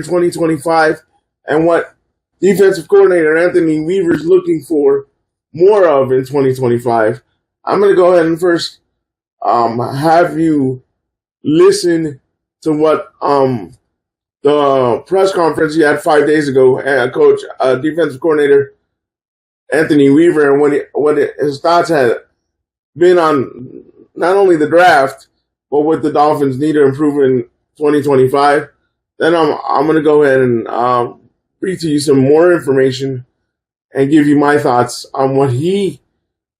2025 and what defensive coordinator Anthony Weaver is looking for more of in 2025. I'm going to go ahead and first have you listen to what the press conference he had 5 days ago, Coach defensive coordinator Anthony Weaver, and what his thoughts had been on not only the draft, but what the Dolphins need to improve in 2025. Then I'm going to go ahead and read to you some more information and give you my thoughts on what he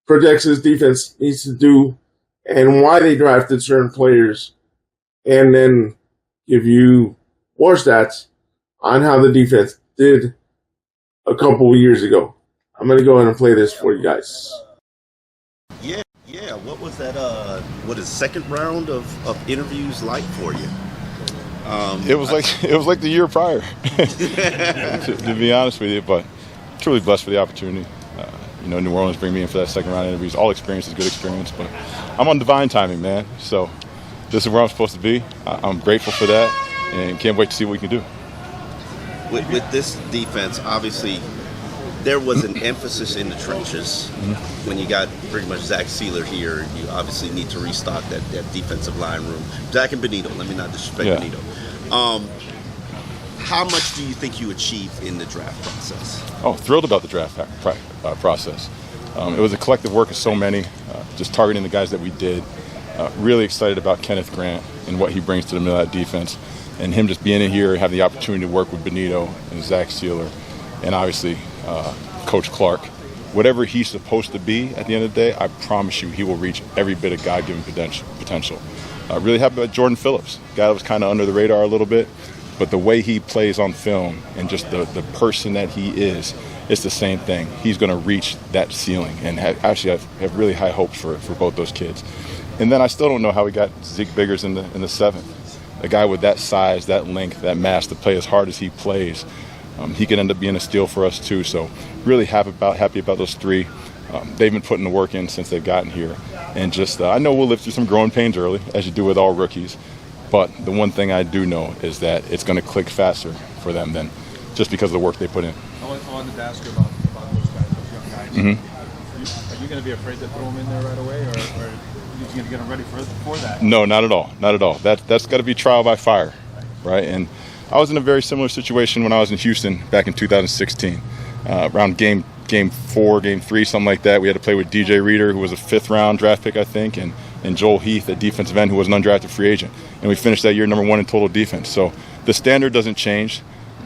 projects his defense needs to do and why they drafted certain players, and then give you more stats on how the defense did a couple of years ago. I'm going to go ahead and play this for you guys. Yeah. What was that? What is second round of interviews like for you? It was like the year prior, to be honest with you. But truly blessed for the opportunity. New Orleans bring me in for that second round interviews. All experience is good experience, but I'm on divine timing, man. So this is where I'm supposed to be. I'm grateful for that, and can't wait to see what we can do. With this defense, obviously, there was an emphasis in the trenches. When you got pretty much Zach Sealer here, you obviously need to restock that defensive line room. Zach and Benito, let me not disrespect Benito. How much do you think you achieved in the draft process? Oh, thrilled about the draft process. It was a collective work of so many, just targeting the guys that we did. Really excited about Kenneth Grant and what he brings to the middle of that defense, and him just being in here, having the opportunity to work with Benito and Zach Sealer, and obviously Coach Clark. Whatever he's supposed to be at the end of the day, I promise you he will reach every bit of God-given potential. Really happy about Jaelan Phillips, a guy that was kind of under the radar a little bit, but the way he plays on film and just the person that he is, it's the same thing. He's going to reach that ceiling, and I have really high hopes for both those kids. And then I still don't know how we got Zeke Biggers in the seventh. A guy with that size, that length, that mass to play as hard as he plays. He could end up being a steal for us too. So really happy about those three. They've been putting the work in since they've gotten here. And just I know we'll live through some growing pains early, as you do with all rookies. But the one thing I do know is that it's going to click faster for them than just because of the work they put in. I wanted to ask you about those guys, those young guys. Mm-hmm. Are you going to be afraid to throw them in there right away, or are you going to get them ready for that? No, not at all. Not at all. That's got to be trial by fire, right? And I was in a very similar situation when I was in Houston back in 2016, around game 4, game 3, something like that. We had to play with DJ Reader, who was a 5th-round draft pick, I think, and Joel Heath, a defensive end who was an undrafted free agent. And we finished that year number 1 in total defense. So the standard doesn't change.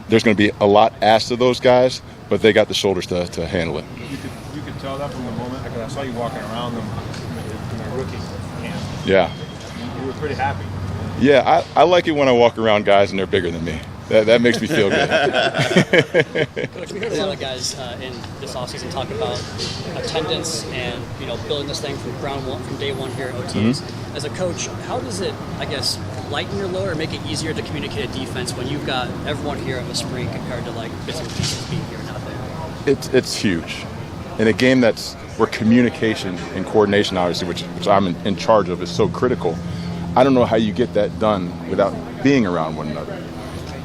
There's going to be a lot asked of those guys, but they got the shoulders to handle it. You could tell that from the moment, because I saw you walking around them in their rookie camp. Yeah. You were pretty happy. Yeah, I like it when I walk around guys and they're bigger than me. That makes me feel good. Coach, we heard a lot of guys in this offseason talk about attendance and building this thing from ground one, from day one here at OTAs. Mm-hmm. As a coach, how does it, lighten your load or make it easier to communicate a defense when you've got everyone here in the spring compared to bits and pieces being here and not there? It's huge. In a game where communication and coordination, obviously, which I'm in charge of, is so critical. I don't know how you get that done without being around one another.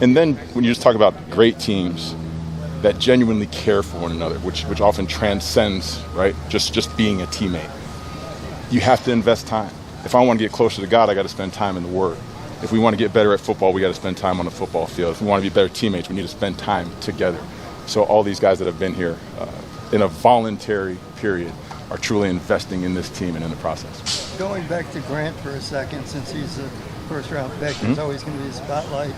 And then when you just talk about great teams that genuinely care for one another, which often transcends, right, just being a teammate, you have to invest time. If I want to get closer to God, I got to spend time in the Word. If we want to get better at football, we got to spend time on the football field. If we want to be better teammates, we need to spend time together. So all these guys that have been here in a voluntary period are truly investing in this team and in the process. Going back to Grant for a second, since he's a first-round pick, there's always going to be a spotlight.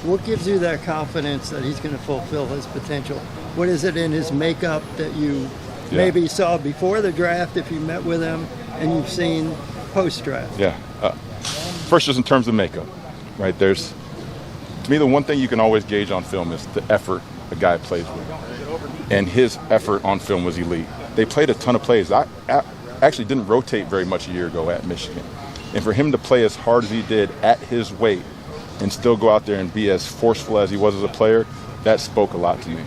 What gives you that confidence that he's going to fulfill his potential? What is it in his makeup that you maybe saw before the draft if you met with him and you've seen post-draft? Yeah. First, just in terms of makeup, right? To me, the one thing you can always gauge on film is the effort a guy plays with. And his effort on film was elite. They played a ton of plays. I actually didn't rotate very much a year ago at Michigan. And for him to play as hard as he did at his weight and still go out there and be as forceful as he was as a player, that spoke a lot to me.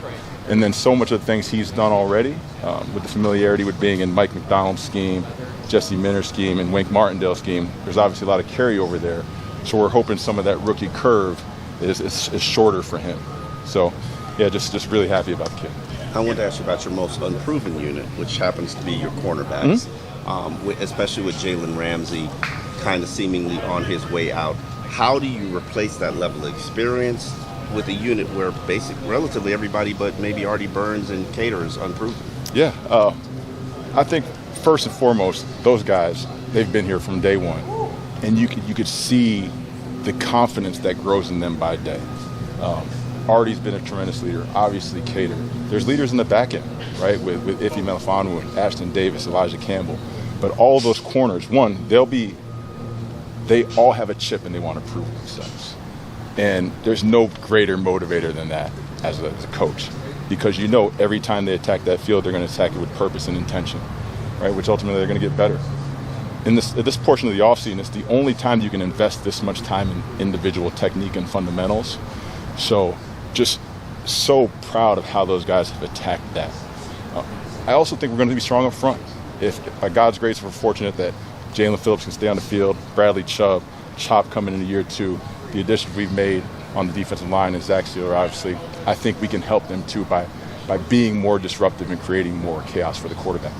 And then so much of the things he's done already, with the familiarity with being in Mike McDonald's scheme, Jesse Minter's scheme, and Wink Martindale's scheme, there's obviously a lot of carryover there. So we're hoping some of that rookie curve is shorter for him. So, yeah, just really happy about the kid. I want to ask you about your most unproven unit, which happens to be your cornerbacks, especially with Jalen Ramsey kind of seemingly on his way out. How do you replace that level of experience with a unit where relatively everybody but maybe Artie Burns and Cater is unproven? Yeah, I think first and foremost, those guys, they've been here from day one. And you could see the confidence that grows in them by day. Artie's been a tremendous leader, obviously Cater. There's leaders in the back end, right, with Ife Melifanu and Ashton Davis, Elijah Campbell. But all those corners, they all have a chip and they want to prove themselves. And there's no greater motivator than that as a coach, because you know every time they attack that field, they're going to attack it with purpose and intention, right, which ultimately they're going to get better. In this portion of the offseason, it's the only time you can invest this much time in individual technique and fundamentals. So just so proud of how those guys have attacked that. I also think we're going to be strong up front. If by God's grace we're fortunate that Jaelan Phillips can stay on the field, Bradley Chubb, Chop coming in year 2, the additions we've made on the defensive line and Zach Sealer, obviously, I think we can help them too by being more disruptive and creating more chaos for the quarterback.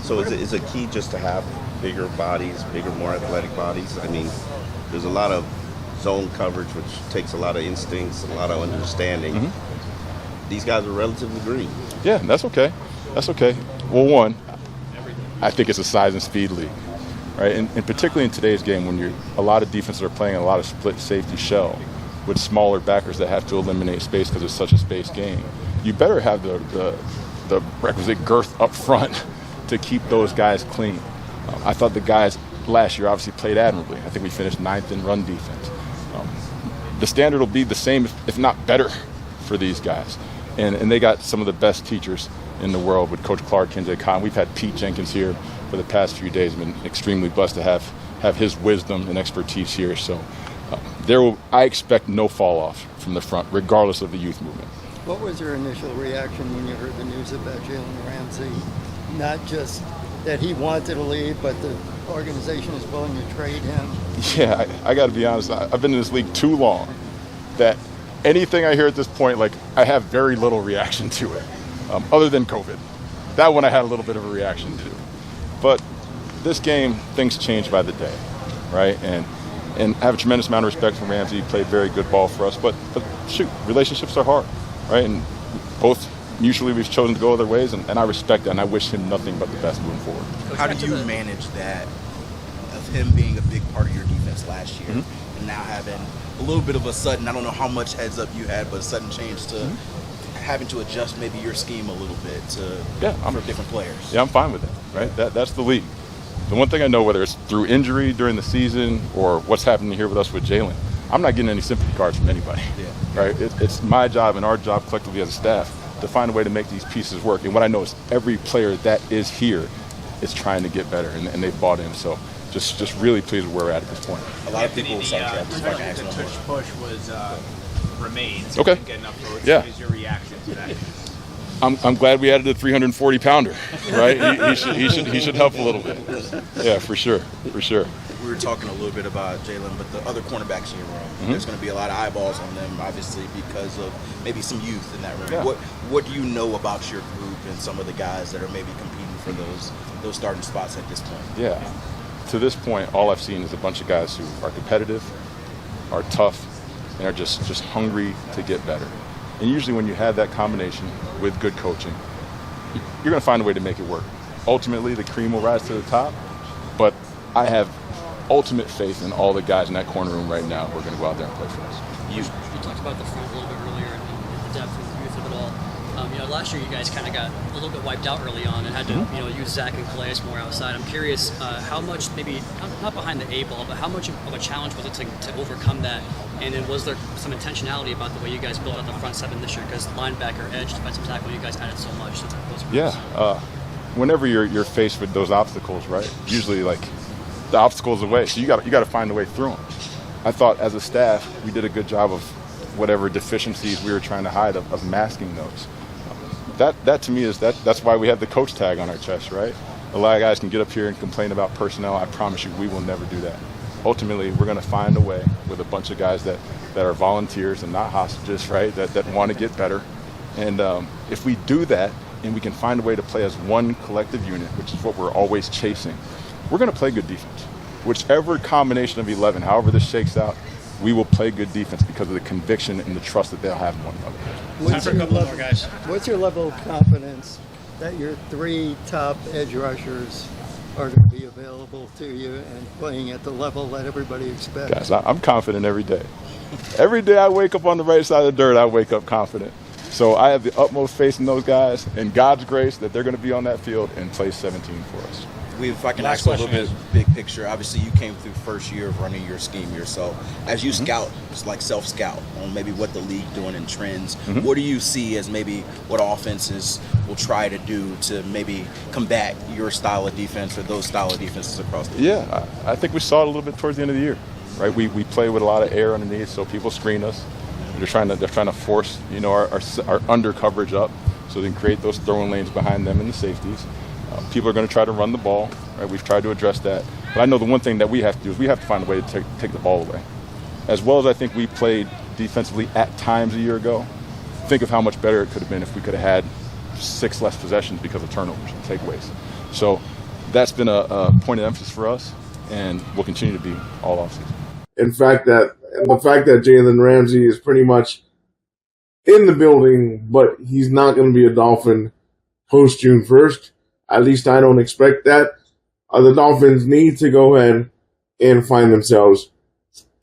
So is it key just to have bigger bodies, more athletic bodies? I mean, there's a lot of zone coverage, which takes a lot of instincts and a lot of understanding. These guys are relatively green. Yeah, that's okay. That's okay. Well, one, I think it's a size and speed league, right? And particularly in today's game, when a lot of defenses are playing a lot of split safety shell with smaller backers that have to eliminate space because it's such a space game, you better have the requisite girth up front to keep those guys clean. I thought the guys last year obviously played admirably. I think we finished 9th in run defense. The standard will be the same, if not better, for these guys. And they got some of the best teachers in the world with Coach Clark, Kenzie Khan. We've had Pete Jenkins here for the past few days. I've been extremely blessed to have his wisdom and expertise here. So I expect no fall off from the front, regardless of the youth movement. What was your initial reaction when you heard the news about Jalen Ramsey? Not just that he wanted to leave, but the organization is willing to trade him? Yeah, I got to be honest. I've been in this league too long that anything I hear at this point, I have very little reaction to it, other than COVID. That one I had a little bit of a reaction to. But this game, things change by the day, right? And I have a tremendous amount of respect for Ramsey. He played very good ball for us. But shoot, relationships are hard, right? And both mutually we've chosen to go other ways, and I respect that, and I wish him nothing but the best moving forward. How do you manage that, of him being a big part of your defense last year, and now having a little bit of a sudden, I don't know how much heads up you had, but a sudden change to having to adjust maybe your scheme a little bit for different players? Yeah, I'm fine with that, right? That's the league. The one thing I know, whether it's through injury during the season or what's happening here with us with Jalen, I'm not getting any sympathy cards from anybody, right? It's my job and our job collectively as a staff to find a way to make these pieces work. And what I know is every player that is here is trying to get better, and they've bought in. So just really pleased with where we're at this point. A lot of people the tush push remains. Okay. Get enough votes. Yeah. What is your reaction to that? I'm glad we added a 340 pounder, right? he should help a little bit. Yeah, for sure. We were talking a little bit about Jalen, but the other cornerbacks in your room, there's going to be a lot of eyeballs on them, obviously, because of maybe some youth in that room. Yeah. What do you know about your group and some of the guys that are maybe competing for those starting spots at this point? Yeah. To this point, all I've seen is a bunch of guys who are competitive, are tough, and are just hungry to get better. And usually when you have that combination with good coaching, you're going to find a way to make it work. Ultimately, the cream will rise to the top, but I have ultimate faith in all the guys in that corner room right now who are going to go out there and play for us. You talked about the front a little bit earlier and the depth and the youth of it all. Last year you guys kind of got a little bit wiped out early on and had to use Zach and Calais more outside. I'm curious how much, maybe not behind the eight ball, but how much of a challenge was it to overcome that? And then was there some intentionality about the way you guys built out the front seven this year? Because linebacker, edge, defensive tackle, you guys added so much. Whenever you're faced with those obstacles, right? Usually the obstacle's away, so you got to find a way through them. I thought as a staff we did a good job of whatever deficiencies we were trying to hide of masking those. That to me is that's why we have the coach tag on our chest, right? A lot of guys can get up here and complain about personnel. I promise you we will never do that. Ultimately, we're going to find a way with a bunch of guys that that are volunteers and not hostages, right, that want to get better. And if we do that and we can find a way to play as one collective unit, which is what we're always chasing, we're going to play good defense. Whichever combination of 11, however this shakes out, we will play good defense because of the conviction and the trust that they'll have in one another. What's your level of confidence that your 3 top edge rushers are going to be available to you and playing at the level that everybody expects? Guys, I'm confident every day. Every day I wake up on the right side of the dirt, I wake up confident. So I have the utmost faith in those guys and God's grace that they're going to be on that field and play 17 for us. If I can ask a little bit big picture, obviously you came through first year of running your scheme yourself. As you scout, it's like self-scout on maybe what the league doing in trends, what do you see as maybe what offenses will try to do to maybe combat your style of defense or those style of defenses across the league? Yeah, I think we saw it a little bit towards the end of the year, right? We play with a lot of air underneath, so people screen us. They're trying to force, our under coverage up so they can create those throwing lanes behind them and the safeties. People are going to try to run the ball, right? We've tried to address that. But I know the one thing that we have to do is we have to find a way to take the ball away. As well as I think we played defensively at times a year ago, think of how much better it could have been if we could have had 6 less possessions because of turnovers and takeaways. So that's been a point of emphasis for us, and will continue to be all offseason. The fact that Jalen Ramsey is pretty much in the building, but he's not going to be a Dolphin post June 1st. At least I don't expect that. The Dolphins need to go ahead and find themselves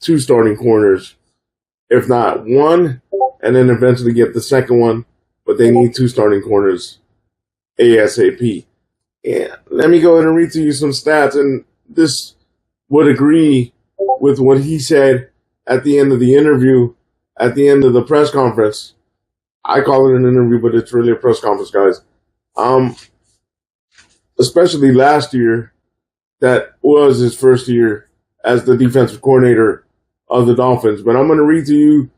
2 starting corners, if not 1, and then eventually get the second one. But they need 2 starting corners ASAP. And let me go ahead and read to you some stats, and this would agree with what he said at the end of the interview, at the end of the press conference. I call it an interview, but it's really a press conference, guys. Especially last year, that was his first year as the defensive coordinator of the Dolphins. But I'm going to read to you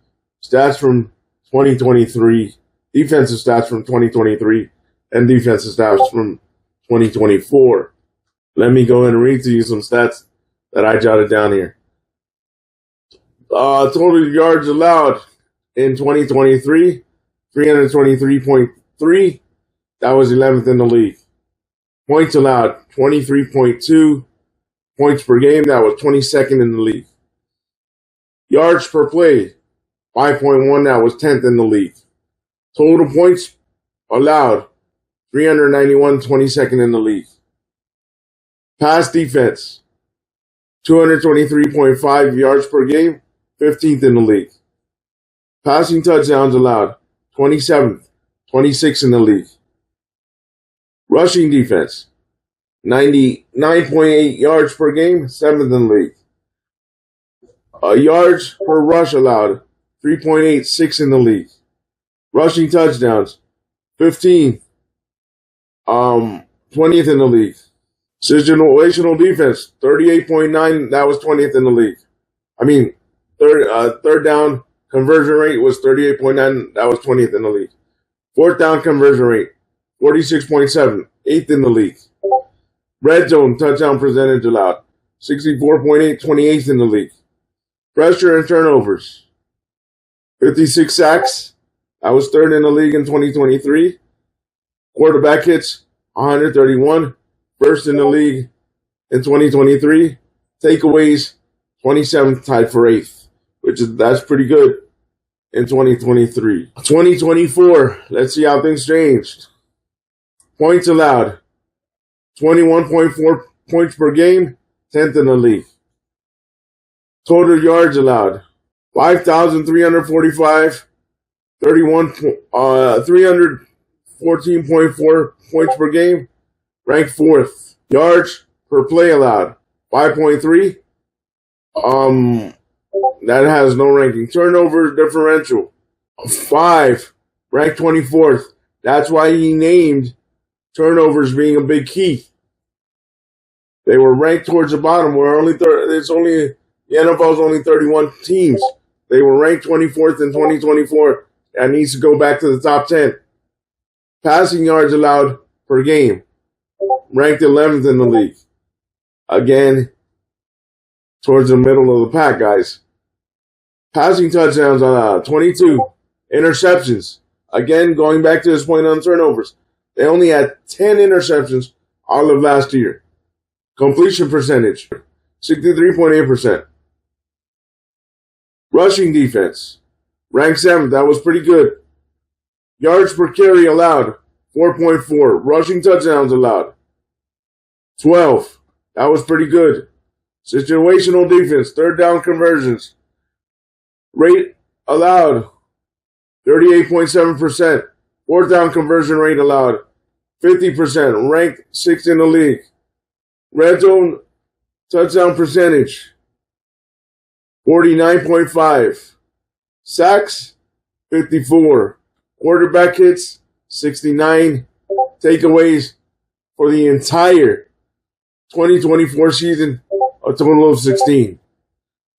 stats from 2023, defensive stats from 2023, and defensive stats from 2024. Let me go ahead and read to you some stats that I jotted down here. Total yards allowed in 2023, 323.3. That was 11th in the league. Points allowed, 23.2 points per game. That was 22nd in the league. Yards per play, 5.1. That was 10th in the league. Total points allowed, 391, 22nd in the league. Pass defense, 223.5 yards per game, 15th in the league. Passing touchdowns allowed, 27th, 26th in the league. Rushing defense, 99.8 yards per game, 7th in the league. Yards per rush allowed, 3.8, 6th in the league. Rushing touchdowns, 15, 20th in the league. Situational defense, 38.9, that was 20th in the league. Third down conversion rate was 38.9, that was 20th in the league. Fourth down conversion rate, 46.7, 8th in the league. Red zone touchdown percentage allowed, 64.8, 28th in the league. Pressure and turnovers, 56 sacks, that was 3rd in the league in 2023. Quarterback hits, 131, 1st in the league in 2023. Takeaways, 27th, tied for 8th, that's pretty good in 2023. 2024, let's see how things changed. Points allowed, 21.4 points per game, 10th in the league. Total yards allowed, 5,345, 314.4 points per game, ranked 4th. Yards per play allowed, 5.3. That has no ranking. Turnover differential, 5, ranked 24th. That's why he named turnovers being a big key. They were ranked towards the bottom. The NFL's only 31 teams. They were ranked 24th in 2024. That needs to go back to the top 10. Passing yards allowed per game, ranked 11th in the league. Again, towards the middle of the pack, guys. Passing touchdowns allowed, 22. Interceptions. Again, going back to this point on turnovers. They only had 10 interceptions all of last year. Completion percentage, 63.8%. Rushing defense, ranked 7th. That was pretty good. Yards per carry allowed, 4.4. Rushing touchdowns allowed, 12. That was pretty good. Situational defense, third down conversions. Rate allowed, 38.7%. Fourth down conversion rate allowed, 50%. Ranked 6th in the league. Red zone touchdown percentage, 49.5. Sacks, 54. Quarterback hits, 69. Takeaways for the entire 2024 season, a total of 16.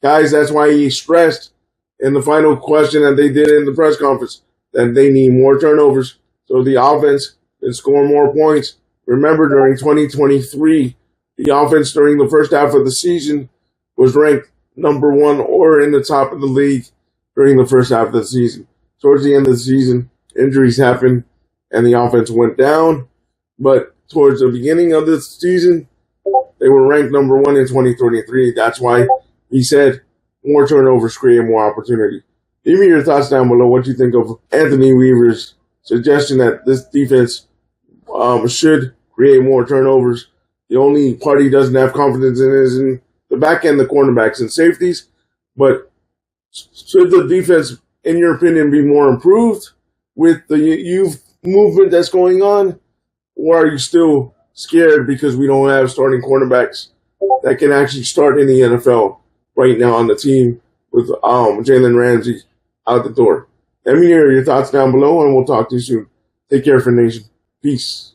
Guys, that's why he stressed in the final question that they did in the press conference that they need more turnovers so the offense can score more points. Remember, during 2023, the offense during the first half of the season was ranked number 1 or in the top of the league during the first half of the season. Towards the end of the season, injuries happened and the offense went down. But towards the beginning of the season, they were ranked number 1 in 2023. That's why he said more turnovers create more opportunity. Leave me your thoughts down below. What you think of Anthony Weaver's suggestion that this defense should create more turnovers. The only part he doesn't have confidence in is in the back end, the cornerbacks and safeties. But should the defense, in your opinion, be more improved with the youth movement that's going on? Or are you still scared because we don't have starting cornerbacks that can actually start in the NFL right now on the team with Jalen Ramsey out the door? Let me hear your thoughts down below, and we'll talk to you soon. Take care, for Nation. Peace.